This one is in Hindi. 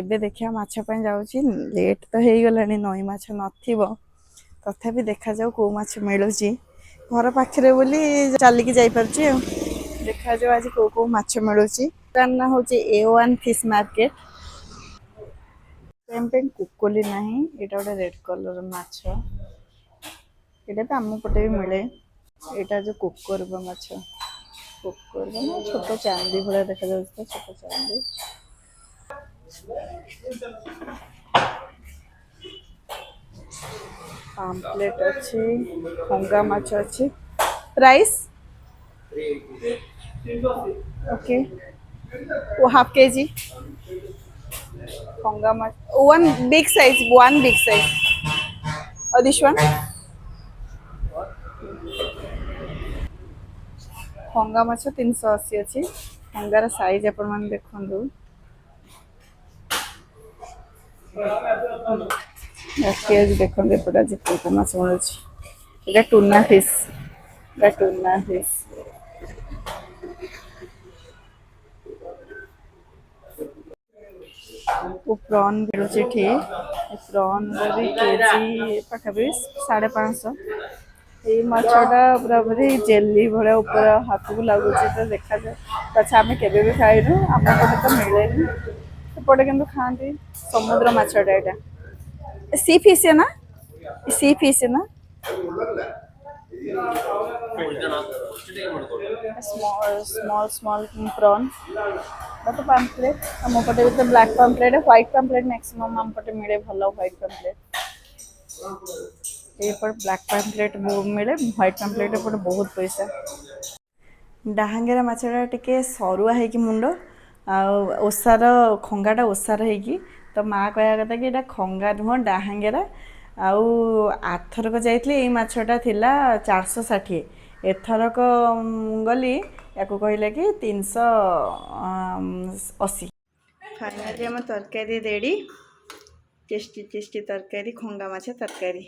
ଏବେ ଦେଖିବା ମାଛ ପାଇଁ ଯାଉଛି। ଲେଟ୍ ତ ହେଇଗଲାଣି, ନଈ ମାଛ ନଥିବ, ତଥାପି ଦେଖାଯାଉ କେଉଁ ମାଛ ମିଳୁଛି। ଘର ପାଖରେ ବୋଲି ଚାଲିକି ଯାଇପାରୁଛି ଆଉ। ଦେଖାଯାଉ ଆଜି କେଉଁ କେଉଁ ମାଛ ମିଳୁଛି। ତାର ନାଁ ହେଉଛି A1 ଫିସ୍ ମାର୍କେଟ। କୁକୁଲି ନାହିଁ, ଏଇଟା ଗୋଟେ ରେଡ୍ କଲର ମାଛ। ଏଇଟା ତ ଆମ ପଟେ ବି ମିଳେ। ଏଇଟା ଯୋଉ କୋକରବ ମାଛ, କୋକରବ ନା ଛୋଟ ଚାନ୍ଦି ଭଳିଆ ଦେଖାଯାଉଛି ତ, ଛୋଟ ଚାନ୍ଦି। ପାମ୍ପଲେଟ୍ ଅଛି, ଖଙ୍ଗା ମାଛ ଅଛି। ପ୍ରାଇସ୍ ओके, वो हाफ के जी खंगा मच, one big size, one big size. और दिस वन खंगा माछ 380 अच्छी। खंगार साइज आपण मैंने देखु। देखते एपटा जितने माछ मिलूँ। ये tuna fish, tuna fish. Prawn मिलूँ, प्रॉन भी केजी पाखापी 550। ये माछटा पूरा पूरी जेली भाया ऊपर हाथ को लगुच तो देखा जाए। अच्छा आम के खाइनु, आम पटे तो मिले सेपटे कि खाती समुद्र मछटा। यहाँ सी फिश है ना, सी फिश है ना। Small small prawn but pomfret आम पटे भी black pomfret, white pomfret maximum आम पटे मिले भल। व्हाइट पाम्पलेट ये ब्लैक पाम्पलेट मिले, व्हाइट पाम्पलेट एपटे बहुत पैसा। डाहांगेरा माछटा टिके सरुआ है कि मुंड ओसार खंगाटा ओसार है कि, तो माँ कह कथा कि यहाँ खंगा नुह डाहांगेरा। आउ आरथरक जाइए ये माछटा थिला 460, एथरक गली या कहला कि 380। फाइनाली आम तरकारी रेडी, टेस्टी टेस्टी तरकारी, खंगा माछ तरकारी।